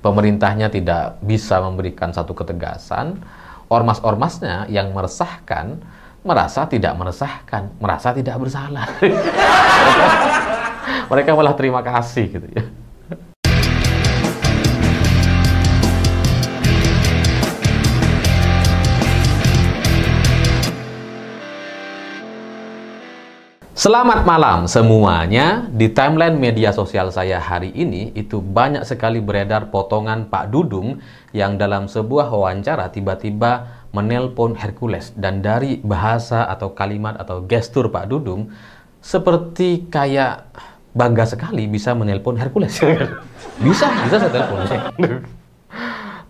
pemerintahnya tidak bisa memberikan satu ketegasan, ormas-ormasnya yang meresahkan merasa tidak meresahkan, merasa tidak bersalah. Mereka malah terima kasih gitu ya. Selamat malam semuanya. Di timeline media sosial saya hari ini itu banyak sekali beredar potongan Pak Dudung yang dalam sebuah wawancara tiba-tiba menelpon Hercules, dan dari bahasa atau kalimat atau gestur Pak Dudung seperti kayak bangga sekali bisa menelpon Hercules. Bisa saya telepon.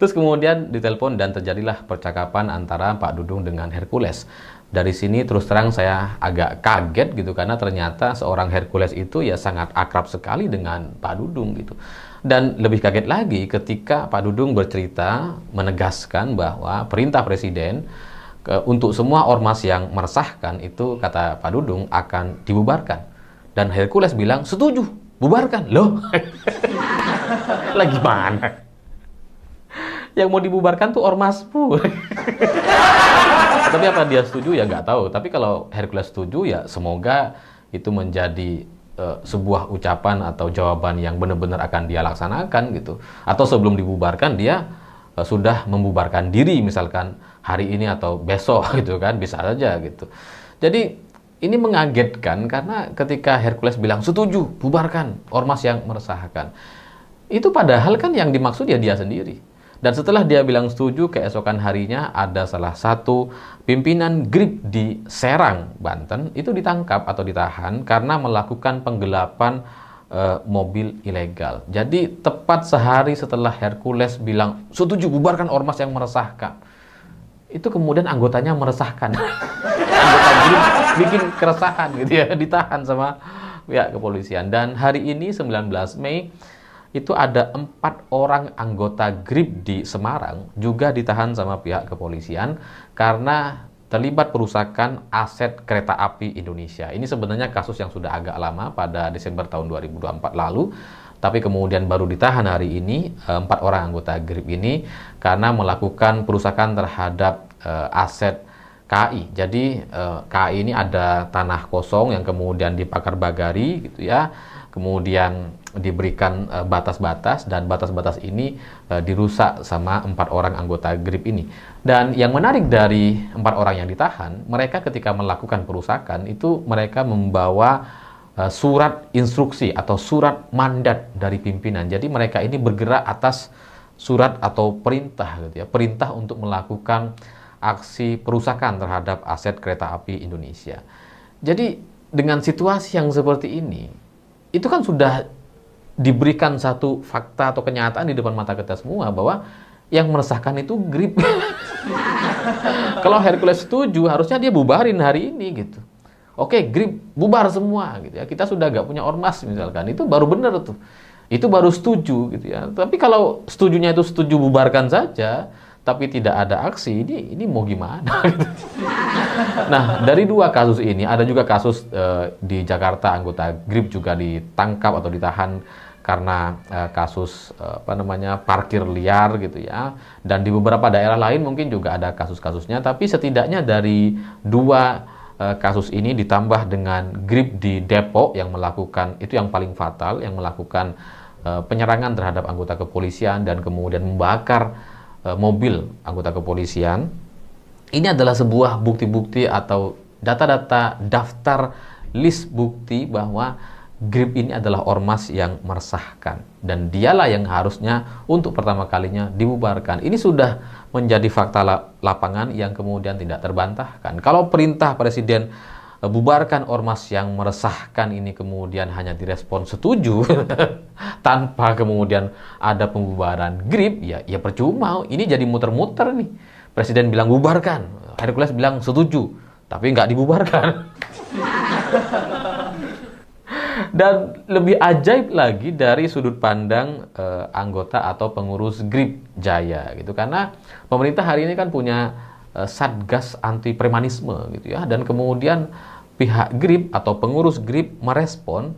Terus kemudian ditelepon dan terjadilah percakapan antara Pak Dudung dengan Hercules. Dari sini terus terang saya agak kaget gitu, karena ternyata seorang Hercules itu ya sangat akrab sekali dengan Pak Dudung gitu. Dan lebih kaget lagi ketika Pak Dudung bercerita menegaskan bahwa perintah Presiden untuk semua ormas yang meresahkan itu, kata Pak Dudung, akan dibubarkan. Dan Hercules bilang setuju, bubarkan. Loh, lagi mana? Yang mau dibubarkan tuh ormasmu. Tapi apa dia setuju ya nggak tahu. Tapi kalau Hercules setuju ya semoga itu menjadi sebuah ucapan atau jawaban yang benar-benar akan dia laksanakan gitu. Atau sebelum dibubarkan dia sudah membubarkan diri misalkan hari ini atau besok gitu kan, bisa saja gitu. Jadi ini mengagetkan karena ketika Hercules bilang setuju bubarkan ormas yang meresahkan, itu padahal kan yang dimaksud ya dia sendiri. Dan setelah dia bilang setuju, keesokan harinya ada salah satu pimpinan GRIP di Serang, Banten, itu ditangkap atau ditahan karena melakukan penggelapan mobil ilegal. Jadi tepat sehari setelah Hercules bilang setuju bubarkan ormas yang meresahkan, itu kemudian anggotanya meresahkan. Anggota GRIP bikin keresahan gitu ya, ditahan sama pihak kepolisian. Dan hari ini 19 Mei, itu ada 4 orang anggota GRIP di Semarang juga ditahan sama pihak kepolisian karena terlibat perusakan aset kereta api Indonesia. Ini sebenarnya kasus yang sudah agak lama, pada Desember tahun 2024 lalu, tapi kemudian baru ditahan hari ini 4 orang anggota GRIP ini karena melakukan perusakan terhadap aset KAI. Jadi KAI ini ada tanah kosong yang kemudian dipakarbagari gitu ya. Kemudian diberikan batas-batas, dan batas-batas ini dirusak sama 4 orang anggota GRIP ini. Dan yang menarik dari 4 orang yang ditahan, mereka ketika melakukan perusakan itu mereka membawa surat instruksi atau surat mandat dari pimpinan. Jadi mereka ini bergerak atas surat atau perintah gitu ya, perintah untuk melakukan aksi perusakan terhadap aset kereta api Indonesia. Jadi dengan situasi yang seperti ini, itu kan sudah diberikan satu fakta atau kenyataan di depan mata kita semua bahwa yang meresahkan itu GRIP. Kalau Hercules setuju, harusnya dia bubarin hari ini gitu. Oke, GRIP bubar semua gitu ya. Kita sudah nggak punya ormas misalkan, itu baru benar tuh. Itu baru setuju gitu ya. Tapi kalau setujunya itu setuju bubarkan saja, tapi tidak ada aksi, ini mau gimana? Nah, dari 2 kasus ini, ada juga kasus di Jakarta, anggota GRIP juga ditangkap atau ditahan karena kasus parkir liar gitu ya. Dan di beberapa daerah lain mungkin juga ada kasus-kasusnya, tapi setidaknya dari 2 kasus ini ditambah dengan GRIP di Depok yang melakukan, itu yang paling fatal, yang melakukan penyerangan terhadap anggota kepolisian dan kemudian membakar mobil anggota kepolisian. Ini adalah sebuah bukti-bukti atau data-data daftar list bukti bahwa GRIP ini adalah ormas yang meresahkan, dan dialah yang harusnya untuk pertama kalinya dibubarkan. Ini sudah menjadi fakta lapangan yang kemudian tidak terbantahkan. Kalau perintah Presiden bubarkan ormas yang meresahkan ini kemudian hanya direspon setuju tanpa kemudian ada pembubaran GRIP, ya percuma. Ini jadi muter-muter nih. Presiden bilang bubarkan, Hercules bilang setuju, tapi nggak dibubarkan. Dan lebih ajaib lagi dari sudut pandang anggota atau pengurus GRIP Jaya gitu, karena pemerintah hari ini kan punya Satgas Anti Premanisme gitu ya, dan kemudian pihak GRIP atau pengurus GRIP merespon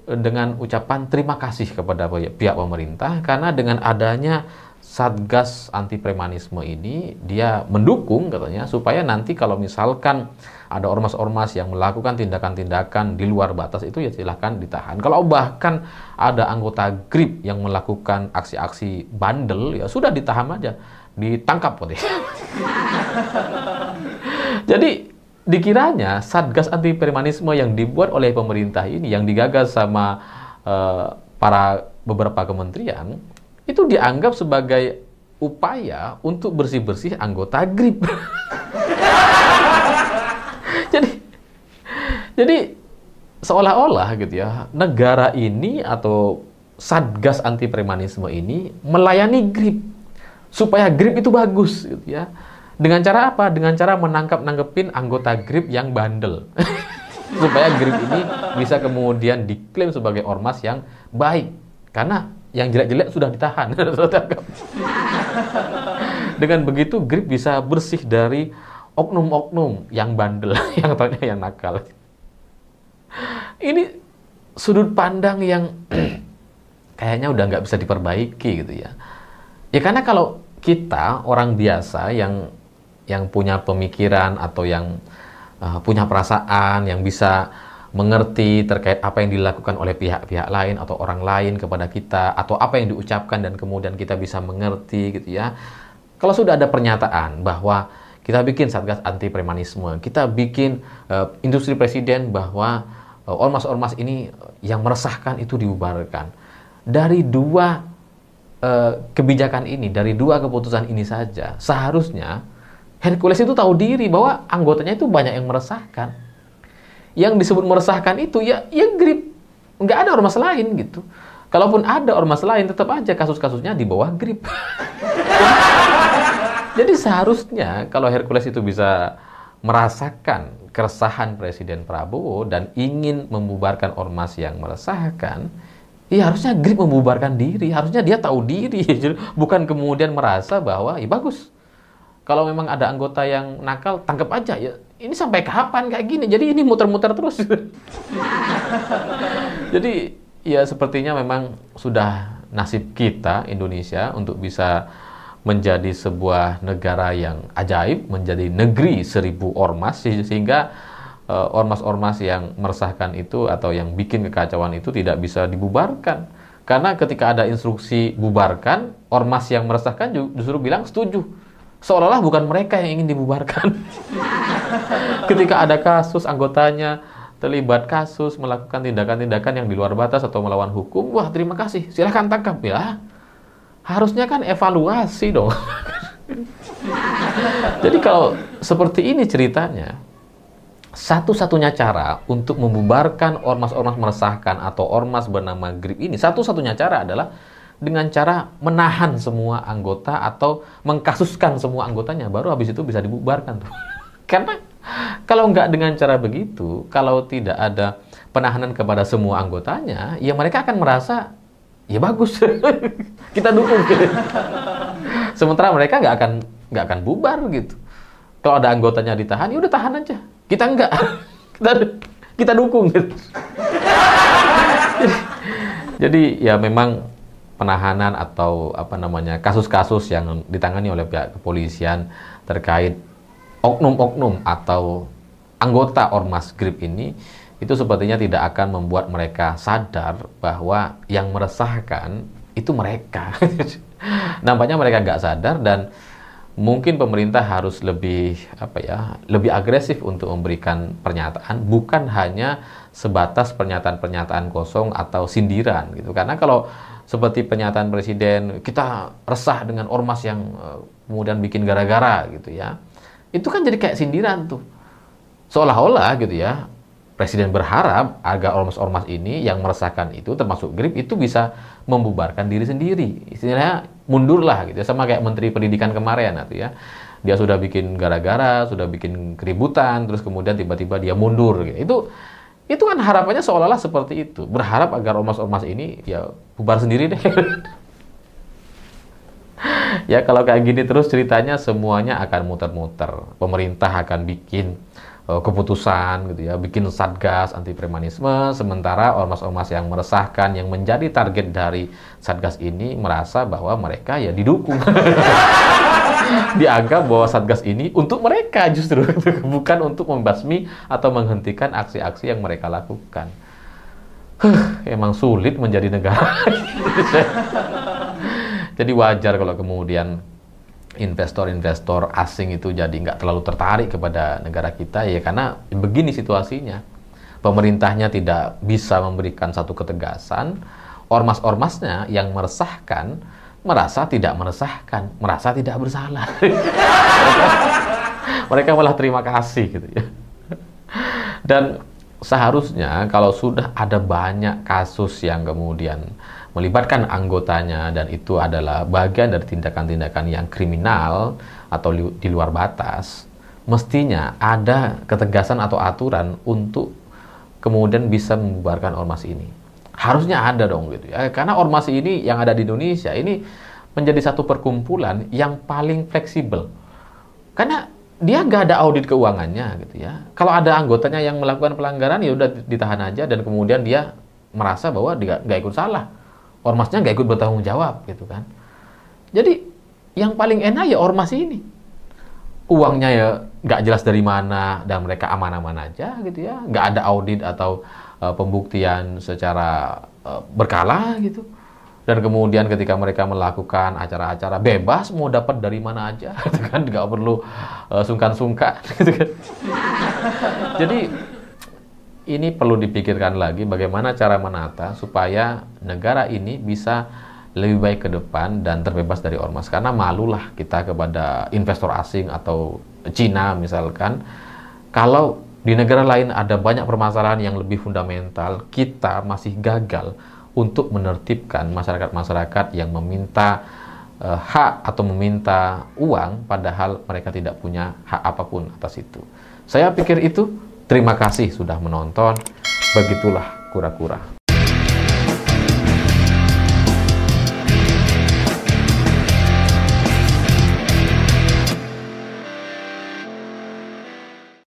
dengan ucapan terima kasih kepada pihak pemerintah, karena dengan adanya Satgas Anti Premanisme ini, dia mendukung katanya supaya nanti kalau misalkan ada ormas-ormas yang melakukan tindakan-tindakan di luar batas itu ya silahkan ditahan. Kalau bahkan ada anggota GRIP yang melakukan aksi-aksi bandel, ya sudah ditahan aja, ditangkap. Jadi dikiranya Satgas Anti Premanisme yang dibuat oleh pemerintah ini, yang digagas sama para beberapa kementerian, itu dianggap sebagai upaya untuk bersih-bersih anggota GRIP. Jadi seolah-olah gitu ya, negara ini atau Satgas Anti Premanisme ini melayani GRIP supaya GRIP itu bagus gitu ya. Dengan cara apa? Dengan cara menangkap-nangkepin anggota GRIP yang bandel. Supaya GRIP ini bisa kemudian diklaim sebagai ormas yang baik. Karena yang jelek-jelek sudah ditahan. Dengan begitu GRIP bisa bersih dari oknum-oknum yang bandel, yang nakal. Ini sudut pandang yang kayaknya udah nggak bisa diperbaiki gitu ya. Ya karena kalau kita orang biasa yang punya pemikiran atau yang punya perasaan, yang bisa mengerti terkait apa yang dilakukan oleh pihak-pihak lain atau orang lain kepada kita, atau apa yang diucapkan dan kemudian kita bisa mengerti gitu ya. Kalau sudah ada pernyataan bahwa kita bikin Satgas Anti Premanisme, kita bikin instruksi presiden bahwa ormas-ormas ini yang meresahkan itu dibubarkan. Dari dua kebijakan ini, dari dua keputusan ini saja, seharusnya Hercules itu tahu diri bahwa anggotanya itu banyak yang meresahkan. Yang disebut meresahkan itu ya GRIP, nggak ada ormas lain gitu. Kalaupun ada ormas lain, tetap aja kasus-kasusnya di bawah GRIP. Jadi seharusnya kalau Hercules itu bisa merasakan keresahan Presiden Prabowo dan ingin membubarkan ormas yang meresahkan, ya harusnya GRIP membubarkan diri. Harusnya dia tahu diri, bukan kemudian merasa bahwa ya bagus, kalau memang ada anggota yang nakal, tangkap aja ya. Ini sampai kapan kayak gini? Jadi ini muter-muter terus. Jadi ya sepertinya memang sudah nasib kita Indonesia untuk bisa menjadi sebuah negara yang ajaib, menjadi negeri 1000 ormas, sehingga ormas-ormas yang meresahkan itu atau yang bikin kekacauan itu tidak bisa dibubarkan. Karena ketika ada instruksi bubarkan, ormas yang meresahkan justru bilang setuju. Seolah-olah bukan mereka yang ingin dibubarkan. Ketika ada kasus anggotanya terlibat kasus, melakukan tindakan-tindakan yang di luar batas atau melawan hukum, wah terima kasih, silahkan tangkap ya. Harusnya kan evaluasi dong. Jadi kalau seperti ini ceritanya, satu-satunya cara untuk membubarkan ormas-ormas meresahkan atau ormas bernama GRIP ini, satu-satunya cara adalah dengan cara menahan semua anggota atau mengkasuskan semua anggotanya, baru habis itu bisa dibubarkan tuh. Karena kalau nggak dengan cara begitu, kalau tidak ada penahanan kepada semua anggotanya, ya mereka akan merasa ya bagus, kita dukung. Sementara mereka nggak akan bubar gitu. Kalau ada anggotanya ditahan, ya udah tahan aja. Kita nggak, kita dukung. Gitu. Jadi ya memang penahanan atau kasus-kasus yang ditangani oleh pihak kepolisian terkait oknum-oknum atau anggota ormas GRIP ini, itu sepertinya tidak akan membuat mereka sadar bahwa yang meresahkan itu mereka. Nampaknya mereka nggak sadar, dan mungkin pemerintah harus lebih agresif untuk memberikan pernyataan, bukan hanya sebatas pernyataan-pernyataan kosong atau sindiran gitu. Karena kalau seperti pernyataan presiden, kita resah dengan ormas yang kemudian bikin gara-gara gitu ya, itu kan jadi kayak sindiran tuh. Seolah-olah gitu ya, presiden berharap agar ormas-ormas ini yang meresahkan itu, termasuk GRIP, itu bisa membubarkan diri sendiri. Istilahnya mundurlah gitu ya, sama kayak Menteri Pendidikan kemarin gitu ya. Dia sudah bikin gara-gara, sudah bikin keributan, terus kemudian tiba-tiba dia mundur gitu. Itu kan harapannya seolah-olah seperti itu. Berharap agar ormas-ormas ini ya bubar sendiri deh. Ya kalau kayak gini terus ceritanya, semuanya akan muter-muter. Pemerintah akan bikin keputusan gitu ya, bikin satgas anti premanisme, sementara ormas-ormas yang meresahkan yang menjadi target dari satgas ini merasa bahwa mereka ya didukung. Dianggap bahwa satgas ini untuk mereka justru, bukan untuk membasmi atau menghentikan aksi-aksi yang mereka lakukan. Emang sulit menjadi negara. Jadi wajar kalau kemudian investor-investor asing itu jadi nggak terlalu tertarik kepada negara kita, ya karena begini situasinya. Pemerintahnya tidak bisa memberikan satu ketegasan, ormas-ormasnya yang meresahkan merasa tidak meresahkan, merasa tidak bersalah. Mereka malah terima kasih gitu ya. Dan seharusnya kalau sudah ada banyak kasus yang kemudian melibatkan anggotanya dan itu adalah bagian dari tindakan-tindakan yang kriminal atau di luar batas, mestinya ada ketegasan atau aturan untuk kemudian bisa membubarkan ormas ini. Harusnya ada dong gitu ya, karena ormas ini yang ada di Indonesia ini menjadi satu perkumpulan yang paling fleksibel, karena dia nggak ada audit keuangannya gitu ya. Kalau ada anggotanya yang melakukan pelanggaran, ya udah ditahan aja dan kemudian dia merasa bahwa dia nggak ikut salah. Ormasnya nggak ikut bertanggung jawab gitu kan. Jadi yang paling enak ya ormas ini. Uangnya ya nggak jelas dari mana dan mereka aman-aman aja gitu ya. Nggak ada audit atau pembuktian secara berkala gitu. Dan kemudian ketika mereka melakukan acara-acara bebas mau dapat dari mana aja gitu kan, nggak perlu sungkan-sungkan gitu kan. Jadi ini perlu dipikirkan lagi bagaimana cara menata supaya negara ini bisa lebih baik ke depan dan terbebas dari ormas. Karena malulah kita kepada investor asing atau Cina misalkan, kalau di negara lain ada banyak permasalahan yang lebih fundamental, kita masih gagal untuk menertibkan masyarakat-masyarakat yang meminta hak atau meminta uang padahal mereka tidak punya hak apapun atas itu. Saya pikir itu. Terima kasih sudah menonton. Begitulah kura-kura.